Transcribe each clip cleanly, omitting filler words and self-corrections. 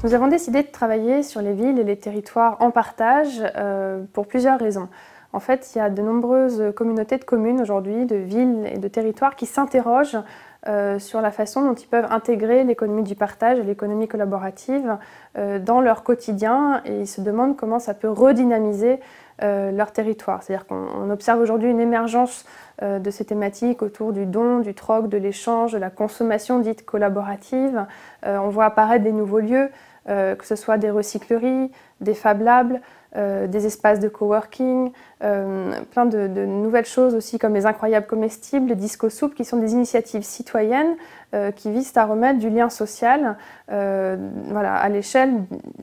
Nous avons décidé de travailler sur les villes et les territoires en partage pour plusieurs raisons. En fait, il y a de nombreuses communautés de communes aujourd'hui, de villes et de territoires qui s'interrogent sur la façon dont ils peuvent intégrer l'économie du partage et l'économie collaborative dans leur quotidien, et ils se demandent comment ça peut redynamiser leur territoire. C'est-à-dire qu'on observe aujourd'hui une émergence de ces thématiques autour du don, du troc, de l'échange, de la consommation dite collaborative. On voit apparaître des nouveaux lieux, que ce soit des recycleries, des Fab Labs, des espaces de coworking, plein de nouvelles choses aussi comme les incroyables comestibles, les discos soupes, qui sont des initiatives citoyennes qui visent à remettre du lien social voilà, à l'échelle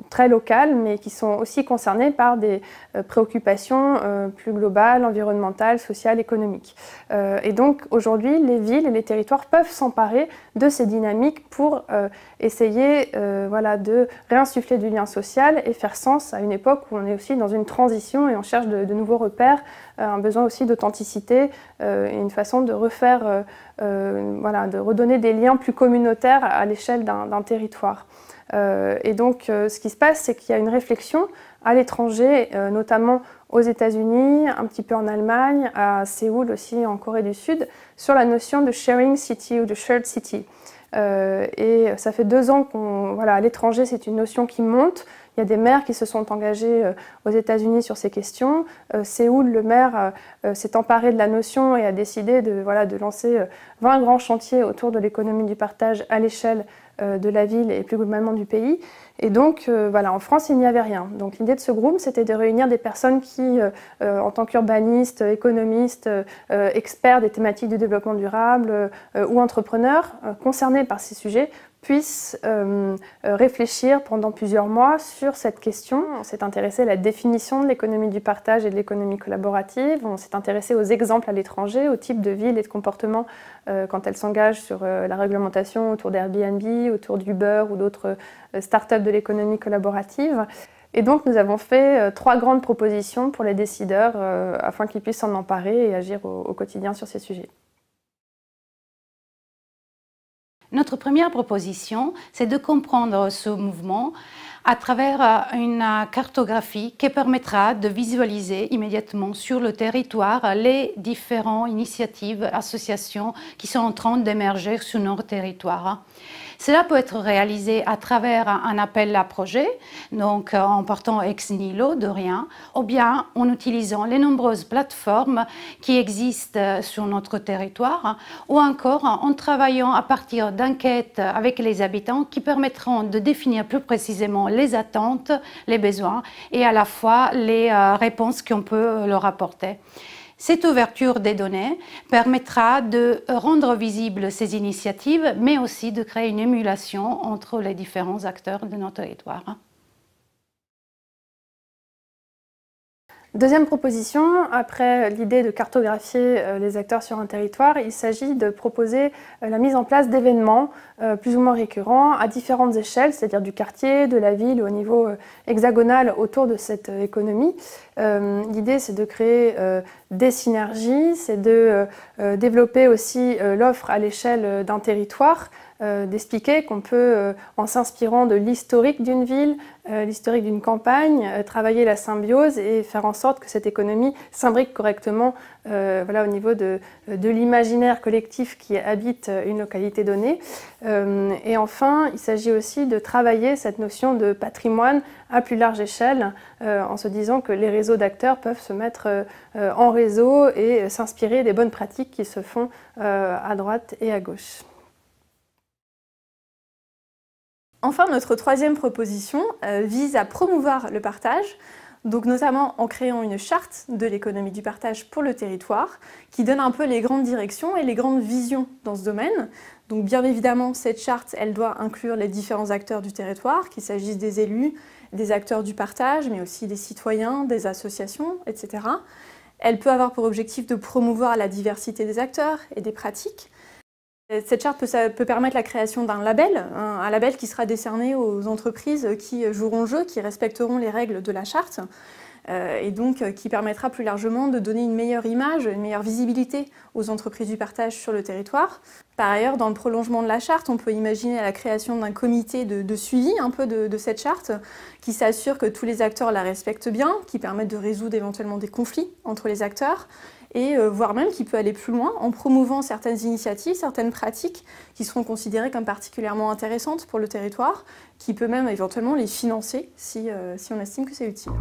très locale, mais qui sont aussi concernées par des préoccupations plus globales, environnementales, sociales, économiques. Et donc aujourd'hui, les villes et les territoires peuvent s'emparer de ces dynamiques pour essayer voilà, de réinsuffler du lien social et faire sens à une époque où on est aussi dans une transition et on cherche de nouveaux repères, un besoin aussi d'authenticité et une façon de refaire, voilà, de redonner des liens plus communautaires à l'échelle d'un territoire. Et donc ce qui se passe, c'est qu'il y a une réflexion à l'étranger, notamment aux États-Unis, un petit peu en Allemagne, à Séoul aussi, en Corée du Sud, sur la notion de sharing city ou de shared city. Et ça fait 2 ans qu'à voilà, l'étranger, c'est une notion qui monte. Il y a des maires qui se sont engagés aux États-Unis sur ces questions. Séoul, le maire s'est emparé de la notion et a décidé de, voilà, de lancer 20 grands chantiers autour de l'économie du partage à l'échelle de la ville et plus globalement du pays. Et donc, voilà, en France, il n'y avait rien. Donc l'idée de ce groupe, c'était de réunir des personnes qui, en tant qu'urbanistes, économistes, experts des thématiques du développement durable ou entrepreneurs concernés par ces sujets, puissent réfléchir pendant plusieurs mois sur cette question. On s'est intéressé à la définition de l'économie du partage et de l'économie collaborative. On s'est intéressé aux exemples à l'étranger, au type de villes et de comportements quand elles s'engagent sur la réglementation autour d'Airbnb, autour d'Uber ou d'autres startups de l'économie collaborative. Et donc nous avons fait 3 grandes propositions pour les décideurs afin qu'ils puissent s'en emparer et agir au quotidien sur ces sujets. Notre première proposition, c'est de comprendre ce mouvement à travers une cartographie qui permettra de visualiser immédiatement sur le territoire les différentes initiatives, associations qui sont en train d'émerger sur notre territoire. Cela peut être réalisé à travers un appel à projet, donc en partant ex nihilo, de rien, ou bien en utilisant les nombreuses plateformes qui existent sur notre territoire, ou encore en travaillant à partir d'enquêtes avec les habitants qui permettront de définir plus précisément les attentes, les besoins et à la fois les réponses qu'on peut leur apporter. Cette ouverture des données permettra de rendre visibles ces initiatives, mais aussi de créer une émulation entre les différents acteurs de notre territoire. Deuxième proposition, après l'idée de cartographier les acteurs sur un territoire, il s'agit de proposer la mise en place d'événements plus ou moins récurrents à différentes échelles, c'est-à-dire du quartier, de la ville, au niveau hexagonal autour de cette économie. L'idée, c'est de créer des synergies, c'est de développer aussi l'offre à l'échelle d'un territoire, d'expliquer qu'on peut, en s'inspirant de l'historique d'une ville, l'historique d'une campagne, travailler la symbiose et faire en sorte que cette économie s'imbrique correctement voilà, au niveau de l'imaginaire collectif qui habite une localité donnée. Et enfin, il s'agit aussi de travailler cette notion de patrimoine à plus large échelle, en se disant que les réseaux d'acteurs peuvent se mettre en réseau et s'inspirer des bonnes pratiques qui se font à droite et à gauche. Enfin, notre troisième proposition vise à promouvoir le partage, donc notamment en créant une charte de l'économie du partage pour le territoire, qui donne un peu les grandes directions et les grandes visions dans ce domaine. Donc bien évidemment, cette charte, elle doit inclure les différents acteurs du territoire, qu'il s'agisse des élus, des acteurs du partage, mais aussi des citoyens, des associations, etc. Elle peut avoir pour objectif de promouvoir la diversité des acteurs et des pratiques. Cette charte peut permettre la création d'un label, un label qui sera décerné aux entreprises qui joueront le jeu, qui respecteront les règles de la charte. et donc qui permettra plus largement de donner une meilleure image, une meilleure visibilité aux entreprises du partage sur le territoire. Par ailleurs, dans le prolongement de la charte, on peut imaginer la création d'un comité de suivi un peu de cette charte qui s'assure que tous les acteurs la respectent bien, qui permettent de résoudre éventuellement des conflits entre les acteurs et voire même qui peut aller plus loin en promouvant certaines initiatives, certaines pratiques qui seront considérées comme particulièrement intéressantes pour le territoire, qui peut même éventuellement les financer si on estime que c'est utile.